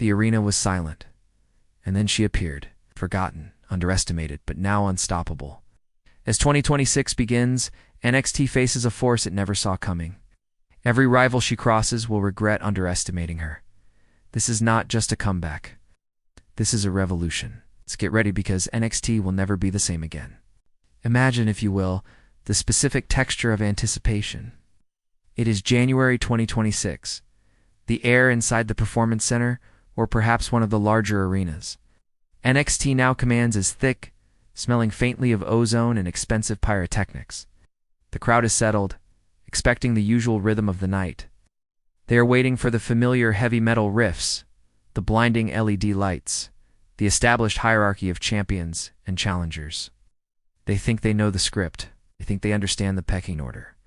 The arena was silent. And then she appeared, forgotten, underestimated, but now unstoppable. As 2026 begins, NXT faces a force it never saw coming. Every rival she crosses will regret underestimating her. This is not just a comeback. This is a revolution. Let's get ready because NXT will never be the same again. Imagine, if you will, the specific texture of anticipation. It is January 2026. The air inside the Performance Center, or perhaps one of the larger arenas. NXT now commands is thick, smelling faintly of ozone and expensive pyrotechnics. The crowd is settled, expecting the usual rhythm of the night. They are waiting for the familiar heavy metal riffs, the blinding LED lights, the established hierarchy of champions and challengers. They think they know the script. They think they understand the pecking order.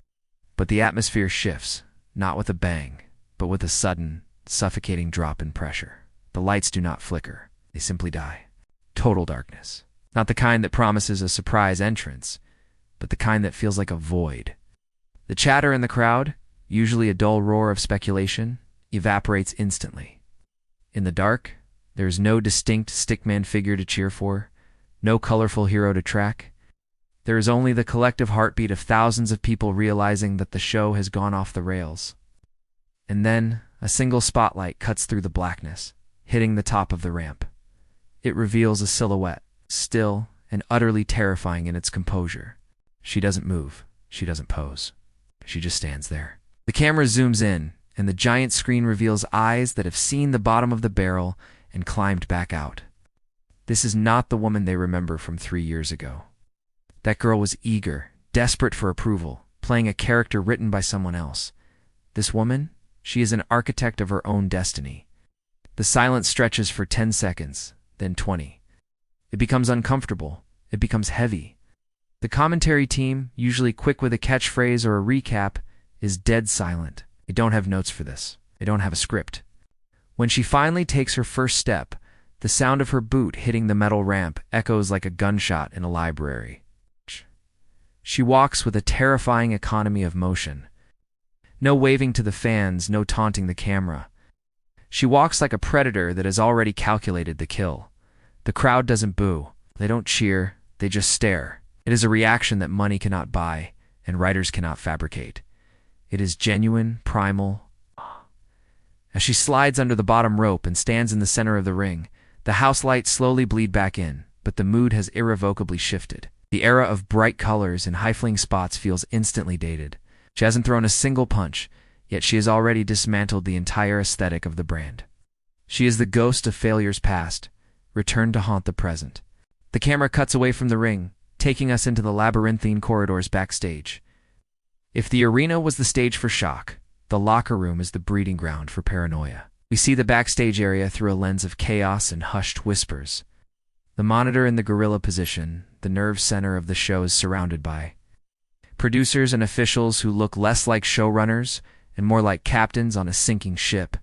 But the atmosphere shifts, not with a bang, but with a sudden, suffocating drop in pressure. The lights do not flicker. They simply die. Total darkness. Not the kind that promises a surprise entrance, but the kind that feels like a void. The chatter in the crowd, usually a dull roar of speculation, evaporates instantly. In the dark, there is no distinct stickman figure to cheer for, no colorful hero to track. There is only the collective heartbeat of thousands of people realizing that the show has gone off the rails. And then, a single spotlight cuts through the blackness, hitting the top of the ramp. It reveals a silhouette, still and utterly terrifying in its composure. She doesn't move. She doesn't pose. She just stands there. The camera zooms in, and the giant screen reveals eyes that have seen the bottom of the barrel and climbed back out. This is not the woman they remember from 3 years ago. That girl was eager, desperate for approval, playing a character written by someone else. This woman, she is an architect of her own destiny. The silence stretches for 10 seconds, then 20. It becomes uncomfortable. It becomes heavy. The commentary team, usually quick with a catchphrase or a recap, is dead silent. They don't have notes for this. They don't have a script. When she finally takes her first step, the sound of her boot hitting the metal ramp echoes like a gunshot in a library. She walks with a terrifying economy of motion. No waving to the fans, no taunting the camera. She walks like a predator that has already calculated the kill. The crowd doesn't boo. They don't cheer. They just stare. It is a reaction that money cannot buy and writers cannot fabricate. It is genuine, primal. As she slides under the bottom rope and stands in the center of the ring, the house lights slowly bleed back in, but the mood has irrevocably shifted. The era of bright colors and high-flying spots feels instantly dated. She hasn't thrown a single punch, yet she has already dismantled the entire aesthetic of the brand. She is the ghost of failures past, returned to haunt the present. The camera cuts away from the ring, taking us into the labyrinthine corridors backstage. If the arena was the stage for shock, the locker room is the breeding ground for paranoia. We see the backstage area through a lens of chaos and hushed whispers. The monitor in the gorilla position, the nerve center of the show, is surrounded by producers and officials who look less like showrunners and more like captains on a sinking ship.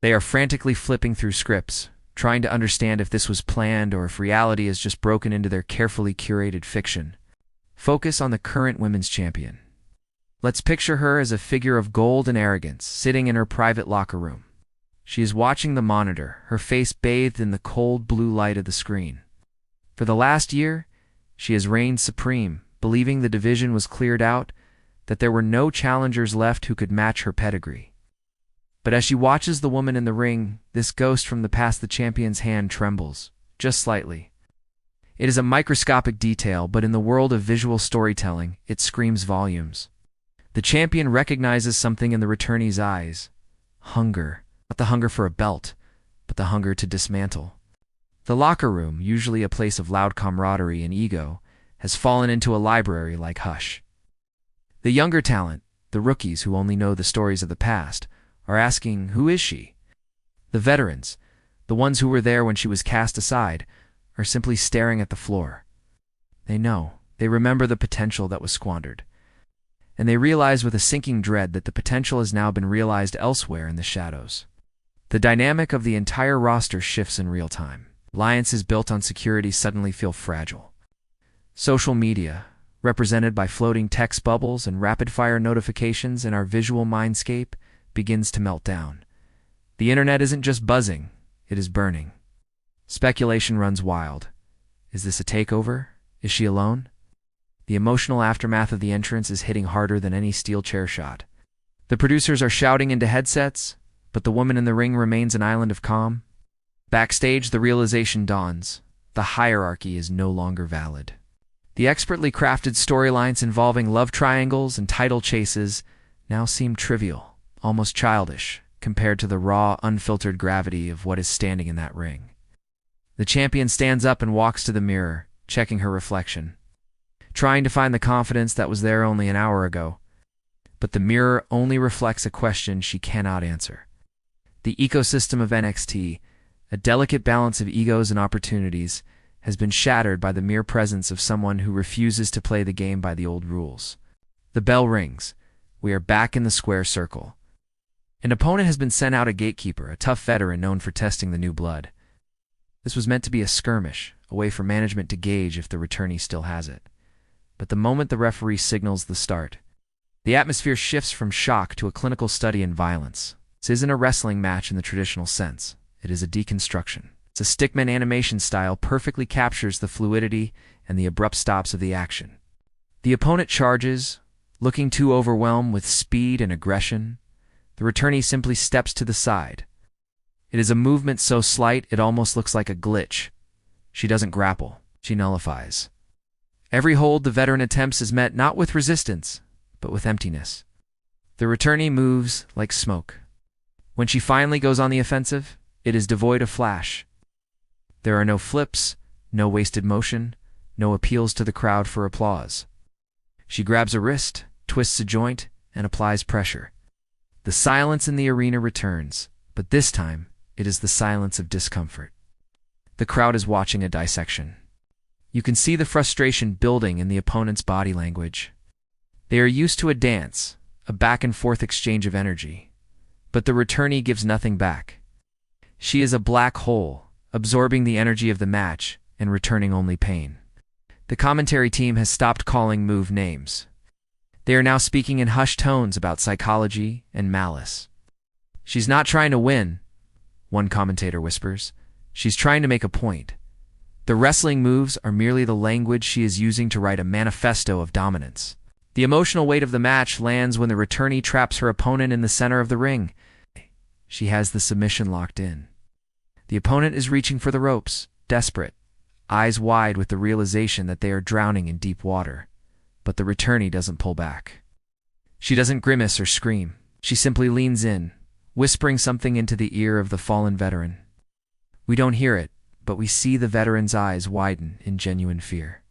They are frantically flipping through scripts, trying to understand if this was planned or if reality has just broken into their carefully curated fiction. Focus on the current women's champion. Let's picture her as a figure of gold and arrogance, sitting in her private locker room. She is watching the monitor, her face bathed in the cold blue light of the screen. For the last year, she has reigned supreme, believing the division was cleared out, that there were no challengers left who could match her pedigree. But as she watches the woman in the ring, this ghost from the past, the champion's hand, trembles, just slightly. It is a microscopic detail, but in the world of visual storytelling, it screams volumes. The champion recognizes something in the returnee's eyes. Hunger. Not the hunger for a belt, but the hunger to dismantle. The locker room, usually a place of loud camaraderie and ego, has fallen into a library like Hush. The younger talent, the rookies who only know the stories of the past, are asking, who is she? The veterans, the ones who were there when she was cast aside, are simply staring at the floor. They know. They remember the potential that was squandered. And they realize with a sinking dread that the potential has now been realized elsewhere in the shadows. The dynamic of the entire roster shifts in real time. Alliances built on security suddenly feel fragile. Social media, represented by floating text bubbles and rapid-fire notifications in our visual mindscape, begins to melt down. The internet isn't just buzzing, It is burning. Speculation runs wild. Is this a takeover? Is she alone? The emotional aftermath of the entrance is hitting harder than any steel chair shot. The producers are shouting into headsets, but the woman in the ring remains an island of calm. Backstage, the realization dawns. The hierarchy is no longer valid. The expertly crafted storylines involving love triangles and title chases now seem trivial, almost childish, compared to the raw, unfiltered gravity of what is standing in that ring. The champion stands up and walks to the mirror, checking her reflection, trying to find the confidence that was there only an hour ago. But the mirror only reflects a question she cannot answer. The ecosystem of NXT, a delicate balance of egos and opportunities, has been shattered by the mere presence of someone who refuses to play the game by the old rules. The bell rings. We are back in the square circle. An opponent has been sent out, a gatekeeper, a tough veteran known for testing the new blood. This was meant to be a skirmish, a way for management to gauge if the returnee still has it. But the moment the referee signals the start, the atmosphere shifts from shock to a clinical study in violence. This isn't a wrestling match in the traditional sense. It is a deconstruction. It's a stickman animation style perfectly captures the fluidity and the abrupt stops of the action. The opponent charges, looking too overwhelmed with speed and aggression. The returnee simply steps to the side. It is a movement so slight it almost looks like a glitch. She doesn't grapple. She nullifies. Every hold the veteran attempts is met not with resistance, but with emptiness. The returnee moves like smoke. When she finally goes on the offensive, it is devoid of flash. There are no flips, no wasted motion, no appeals to the crowd for applause. She grabs a wrist, twists a joint, and applies pressure. The silence in the arena returns, but this time, it is the silence of discomfort. The crowd is watching a dissection. You can see the frustration building in the opponent's body language. They are used to a dance, a back-and-forth exchange of energy. But the returnee gives nothing back. She is a black hole, absorbing the energy of the match and returning only pain. The commentary team has stopped calling move names. They are now speaking in hushed tones about psychology and malice. She's not trying to win, one commentator whispers. She's trying to make a point. The wrestling moves are merely the language she is using to write a manifesto of dominance. The emotional weight of the match lands when the returnee traps her opponent in the center of the ring. She has the submission locked in. The opponent is reaching for the ropes, desperate, eyes wide with the realization that they are drowning in deep water. But the returnee doesn't pull back. She doesn't grimace or scream. She simply leans in, whispering something into the ear of the fallen veteran. We don't hear it, but we see the veteran's eyes widen in genuine fear.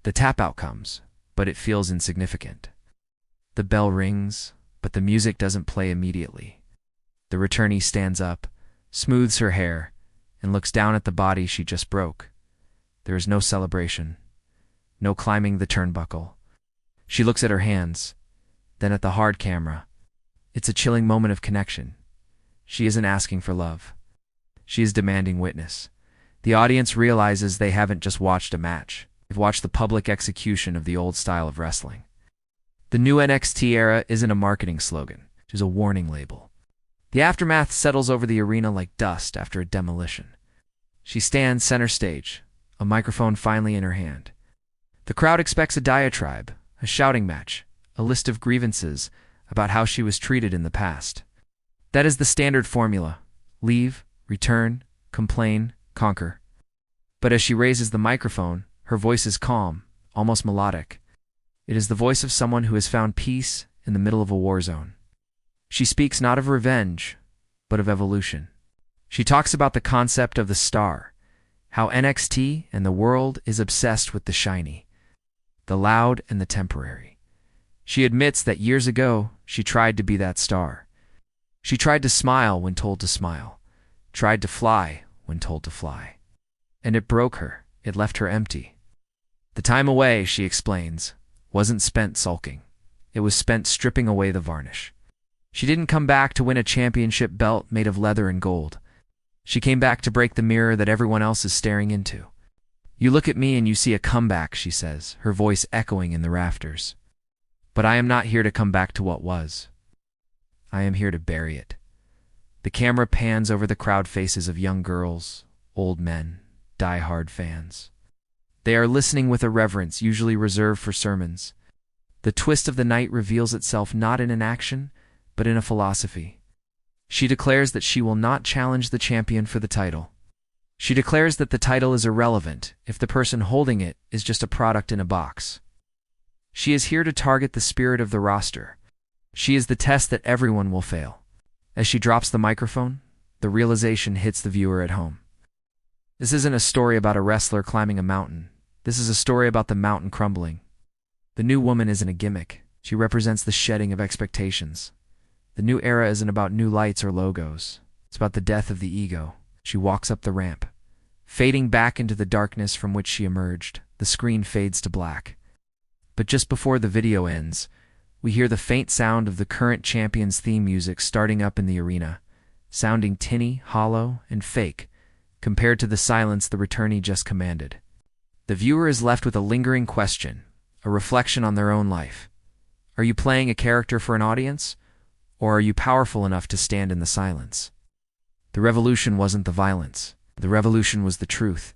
The tap-out comes, but it feels insignificant. The bell rings, but the music doesn't play immediately. The returnee stands up, smooths her hair, and looks down at the body she just broke. There is no celebration, no climbing the turnbuckle. She looks at her hands, then at the hard camera. It's a chilling moment of connection. She isn't asking for love. She is demanding witness. The audience realizes they haven't just watched a match. They've watched the public execution of the old style of wrestling. The new NXT era isn't a marketing slogan. It is a warning label. The aftermath settles over the arena like dust after a demolition. She stands center stage, a microphone finally in her hand. The crowd expects a diatribe, a shouting match, a list of grievances about how she was treated in the past. That is the standard formula. Leave, return, complain, conquer. But as she raises the microphone, her voice is calm, almost melodic. It is the voice of someone who has found peace in the middle of a war zone. She speaks not of revenge, but of evolution. She talks about the concept of the star, how NXT and the world is obsessed with the shiny, the loud and the temporary. She admits that years ago, she tried to be that star. She tried to smile when told to smile, tried to fly when told to fly. And it broke her. It left her empty. The time away, she explains, wasn't spent sulking. It was spent stripping away the varnish. She didn't come back to win a championship belt made of leather and gold. She came back to break the mirror that everyone else is staring into. You look at me and you see a comeback, she says, her voice echoing in the rafters. But I am not here to come back to what was. I am here to bury it. The camera pans over the crowd faces of young girls, old men, die-hard fans. They are listening with a reverence usually reserved for sermons. The twist of the night reveals itself not in an action, but in a philosophy. She declares that she will not challenge the champion for the title. She declares that the title is irrelevant if the person holding it is just a product in a box. She is here to target the spirit of the roster. She is the test that everyone will fail. As she drops the microphone, the realization hits the viewer at home. This isn't a story about a wrestler climbing a mountain. This is a story about the mountain crumbling. The new woman isn't a gimmick. She represents the shedding of expectations. The new era isn't about new lights or logos. It's about the death of the ego. She walks up the ramp. Fading back into the darkness from which she emerged, the screen fades to black. But just before the video ends, we hear the faint sound of the current champion's theme music starting up in the arena, sounding tinny, hollow, and fake, compared to the silence the returnee just commanded. The viewer is left with a lingering question, a reflection on their own life. Are you playing a character for an audience, or are you powerful enough to stand in the silence? The revolution wasn't the violence. The revolution was the truth.